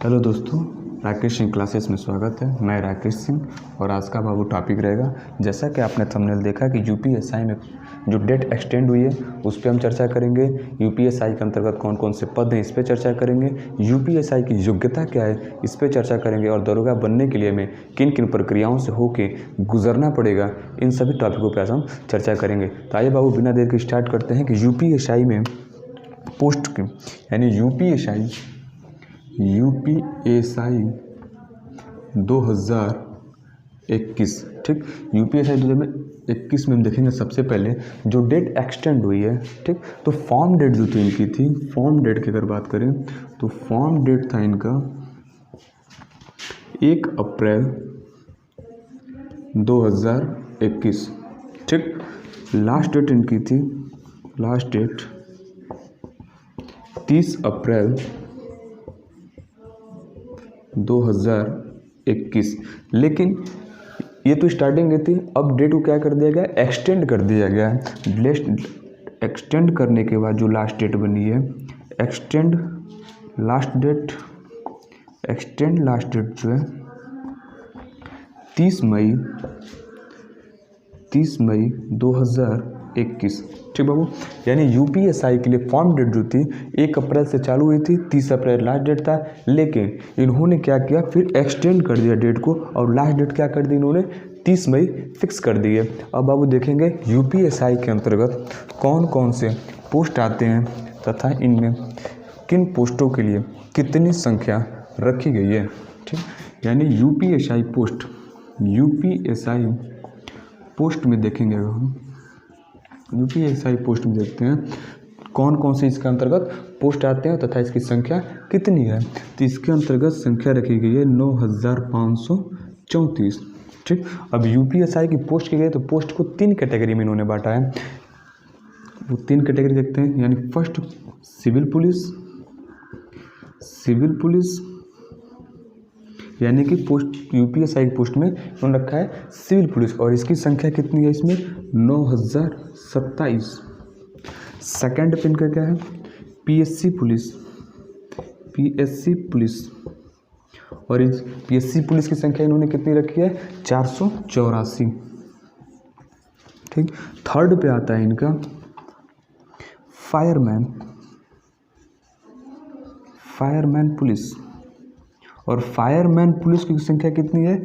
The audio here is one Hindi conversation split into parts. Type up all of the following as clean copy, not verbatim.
हेलो दोस्तों, राकेश सिंह क्लासेस में स्वागत है। मैं राकेश सिंह और आज का बाबू टॉपिक रहेगा, जैसा कि आपने थंबनेल देखा कि यूपीएसआई में जो डेट एक्सटेंड हुई है उस पर हम चर्चा करेंगे। यूपीएसआई के अंतर्गत कौन कौन से पद हैं इस पर चर्चा करेंगे। यूपीएसआई की योग्यता क्या है इस पर चर्चा करेंगे और दरोगा बनने के लिए हमें किन किन प्रक्रियाओं से होके गुजरना पड़ेगा, इन सभी टॉपिकों पर आज हम चर्चा करेंगे। तो आइए बाबू बिना देर के स्टार्ट करते हैं कि यूपीएसआई में पोस्ट की यानी यूपीएसआई 2021, ठीक। यूपीएसआई 2021 में हम देखेंगे सबसे पहले जो डेट एक्सटेंड हुई है, ठीक। तो फॉर्म डेट जो थी इनकी थी, फॉर्म डेट की अगर बात करें तो फॉर्म डेट था इनका 1 अप्रैल 2021, ठीक। लास्ट डेट इनकी थी, लास्ट डेट 30 अप्रैल 2021। लेकिन ये तो स्टार्टिंग थी, अब डेट को क्या कर दिया गया, एक्सटेंड कर दिया गया है। एक्सटेंड करने के बाद जो लास्ट डेट बनी है, एक्सटेंड लास्ट डेट जो है 30 मई 2021, ठीक बाबू। यानी यूपीएसआई के लिए फॉर्म डेट जो थी 1 अप्रैल से चालू हुई थी, 30 अप्रैल लास्ट डेट था। लेकिन इन्होंने क्या किया, फिर एक्सटेंड कर दिया डेट को और लास्ट डेट क्या कर दी इन्होंने, 30 मई फिक्स कर दी है। अब बाबू देखेंगे यूपीएसआई के अंतर्गत कौन कौन से पोस्ट आते हैं तथा इनमें किन पोस्टों के लिए कितनी संख्या रखी गई है, ठीक। यानी यूपीएसआई पोस्ट में देखेंगे, अगर हम यूपीएसआई पोस्ट में देखते हैं कौन कौन से इसके अंतर्गत पोस्ट आते हैं तथा इसकी संख्या कितनी है। तो इसके अंतर्गत संख्या रखी गई है 9534, ठीक। अब यूपीएसआई की पोस्ट की गई तो पोस्ट को 3 कैटेगरी में इन्होंने बांटा है। वो 3 कैटेगरी देखते हैं, यानी फर्स्ट सिविल पुलिस यानी कि पोस्ट यूपीएसआई की पोस्ट में उन्होंने रखा है सिविल पुलिस और इसकी संख्या कितनी है इसमें 9027। सेकंड पे इनका क्या है, पीएससी पुलिस और इस पीएससी पुलिस की संख्या इन्होंने कितनी रखी है 484, ठीक। थर्ड पे आता है इनका फायरमैन पुलिस और फायरमैन पुलिस की संख्या कितनी है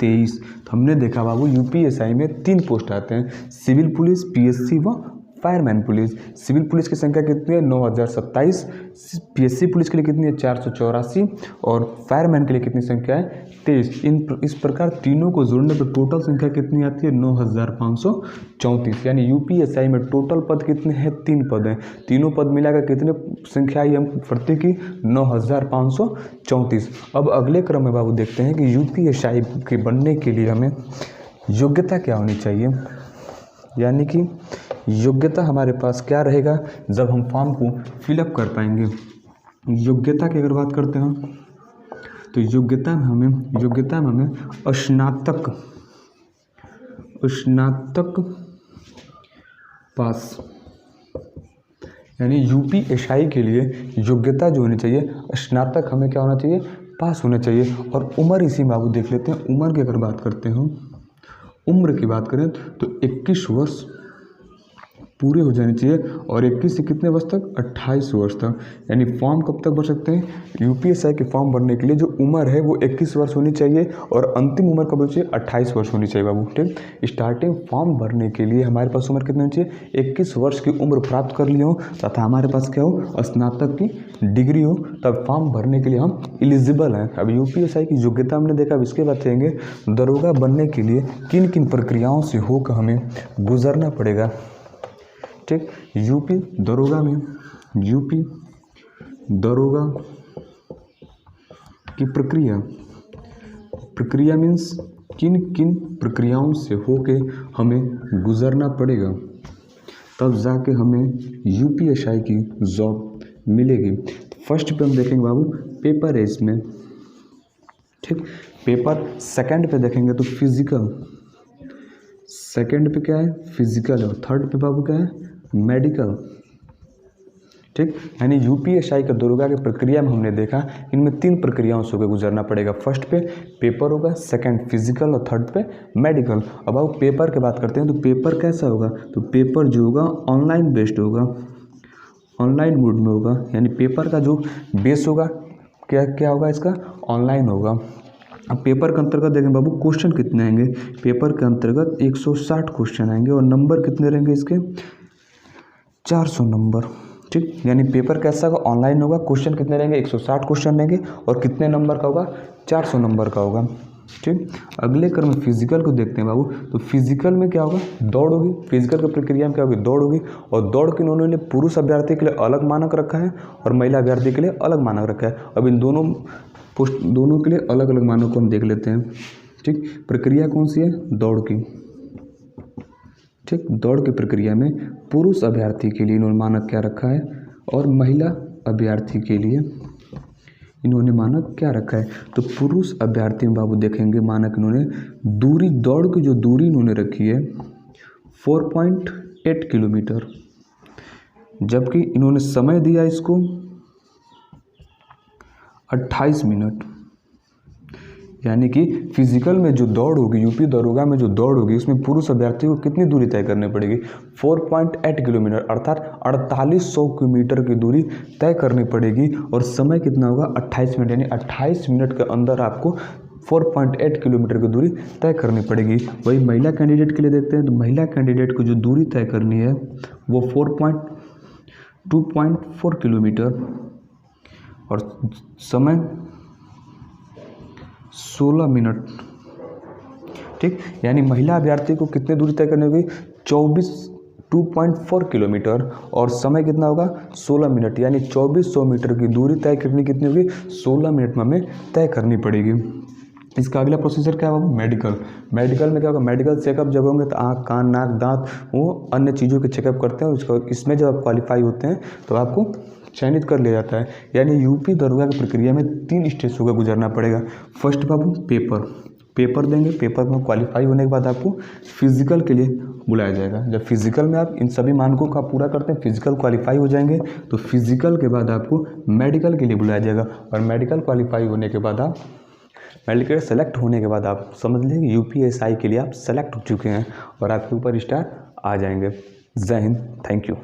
23। तो हमने देखा बाबू यूपीएसआई में 3 पोस्ट आते हैं, सिविल पुलिस, पीएससी व फायरमैन पुलिस। सिविल पुलिस की संख्या कितनी है 9027, पीएससी पुलिस के लिए कितनी है 484 और फायरमैन के लिए कितनी संख्या है 23। इस प्रकार तीनों को जोड़ने पर टोटल संख्या कितनी आती है 9534। यानी यूपीएसआई में टोटल पद कितने हैं 3 पद हैं, तीनों पद मिलाकर कितने संख्या आई हम प्रति की 9534। अब अगले क्रम में बाबू देखते हैं कि यूपीएसआई के बनने के लिए हमें योग्यता क्या होनी चाहिए। यानी कि योग्यता हमारे पास क्या रहेगा जब हम फॉर्म को फिलअप कर पाएंगे। योग्यता की अगर बात करते हैं तो योग्यता में हमें स्नातक पास, यानी यूपीएसआई के लिए योग्यता जो होनी चाहिए स्नातक हमें क्या होना चाहिए, पास होना चाहिए। और उम्र इसी में बाबू देख लेते हैं। उम्र की अगर बात करते हैं, उम्र की बात करें तो 21 वर्ष पूरे हो जाने चाहिए और 21 से कितने वर्ष तक 28 वर्ष तक। यानी फॉर्म कब तक भर सकते हैं, यूपीएसआई के फॉर्म भरने के लिए जो उम्र है वो 21 वर्ष होनी चाहिए और अंतिम उम्र कब होनी चाहिए 28 वर्ष होनी चाहिए बाबू, ठीक। स्टार्टिंग फॉर्म भरने के लिए हमारे पास उम्र कितनी होनी चाहिए 21 वर्ष की उम्र प्राप्त कर ली हो तथा हमारे पास क्या हो स्नातक की डिग्री हो, तब फॉर्म भरने के लिए हम एलिजिबल हैं। अब यूपीएसआई की योग्यता हमने देखा, अब इसके बाद देखेंगे दरोगा बनने के लिए किन किन प्रक्रियाओं से होकर हमें गुजरना पड़ेगा, ठीक। यूपी दरोगा की प्रक्रिया मीन्स किन किन प्रक्रियाओं से होके हमें गुजरना पड़ेगा, तब जाके हमें यूपीएसआई की जॉब मिलेगी। फर्स्ट पे हम देखेंगे बाबू पेपर है इसमें, ठीक। पेपर सेकंड पे देखेंगे तो फिजिकल, सेकंड पे क्या है फिजिकल और थर्ड पे बाबू क्या है मेडिकल, ठीक। यानी यूपीएसआई का दरोगा की प्रक्रिया में हमने देखा इनमें 3 प्रक्रियाओं से होकर गुजरना पड़ेगा। फर्स्ट पे पेपर होगा, सेकंड फिजिकल और थर्ड पे मेडिकल। अब आप पेपर की बात करते हैं तो पेपर कैसा होगा, तो पेपर जो होगा ऑनलाइन बेस्ड होगा, ऑनलाइन मोड में होगा। यानी पेपर का जो बेस होगा क्या क्या होगा, इसका ऑनलाइन होगा। अब पेपर के अंतर्गत देखें बाबू क्वेश्चन कितने आएंगे, पेपर के अंतर्गत 160 क्वेश्चन आएंगे और नंबर कितने रहेंगे इसके, 400 नंबर। ठीक। यानी पेपर कैसा होगा, ऑनलाइन होगा, क्वेश्चन कितने रहेंगे, 160 क्वेश्चन रहेंगे और कितने नंबर का होगा, 400 नंबर का होगा। ठीक। अगले क्रम में फिजिकल को देखते हैं बाबू। तो फिजिकल में क्या होगा, दौड़ होगी। फिजिकल की प्रक्रिया में क्या होगी, दौड़ होगी। और दौड़ के उन्होंने पुरुष अभ्यर्थी के लिए अलग मानक रखा है और महिला अभ्यर्थी के लिए अलग मानक रखा है। अब इन दोनों के लिए अलग अलग मानक को हम देख लेते हैं। ठीक। प्रक्रिया कौन सी है, दौड़ की। ठीक। दौड़ की प्रक्रिया में पुरुष अभ्यर्थी के लिए इन्होंने मानक क्या रखा है और महिला अभ्यर्थी के लिए इन्होंने मानक क्या रखा है। तो पुरुष अभ्यर्थी में बाबू देखेंगे मानक इन्होंने दूरी, दौड़ की जो दूरी इन्होंने रखी है 4.8 किलोमीटर, जबकि इन्होंने समय दिया इसको 28 मिनट। यानी कि फिजिकल में जो दौड़ होगी, यूपी दरोगा में जो दौड़ होगी, उसमें पुरुष अभ्यर्थी को कितनी दूरी तय करनी पड़ेगी, 4.8 किलोमीटर अर्थात 4800 मीटर की दूरी तय करनी पड़ेगी और समय कितना होगा, 28 मिनट। यानी 28 मिनट के अंदर आपको 4.8 किलोमीटर की दूरी तय करनी पड़ेगी। वही महिला कैंडिडेट के लिए देखते हैं तो महिला कैंडिडेट को जो दूरी तय करनी है वो 2.4 किलोमीटर और समय 16 मिनट। ठीक। यानी महिला अभ्यर्थी को कितनी दूरी तय करनी होगी, 2.4 किलोमीटर और समय कितना होगा, 16 मिनट। यानी 2400 मीटर की दूरी तय करनी कितनी होगी, 16 मिनट में हमें तय करनी पड़ेगी। इसका अगला प्रोसीजर क्या होगा, मेडिकल। मेडिकल में क्या होगा, मेडिकल चेकअप जब होंगे तो आँख, कान, नाक, दांत, वो अन्य चीज़ों के चेकअप करते हैं। इसमें जब आप क्वालिफाई होते हैं तो आपको चयनित कर लिया जाता है। यानी यूपी दरोगा की प्रक्रिया में 3 स्टेजों का गुजरना पड़ेगा। फर्स्ट बाबू पेपर देंगे, पेपर में क्वालिफाई होने के बाद आपको फिजिकल के लिए बुलाया जाएगा। जब फिजिकल में आप इन सभी मानकों का पूरा करते हैं, फिजिकल क्वालिफाई हो जाएंगे तो फिजिकल के बाद आपको मेडिकल के लिए बुलाया जाएगा और मेडिकल क्वालिफाई होने के बाद आप मेडिकल सेलेक्ट होने के बाद आप समझ लें यूपीएसआई के लिए आप सेलेक्ट हो चुके हैं और आपके ऊपर स्टार आ जाएंगे। जय हिंद, थैंक यू।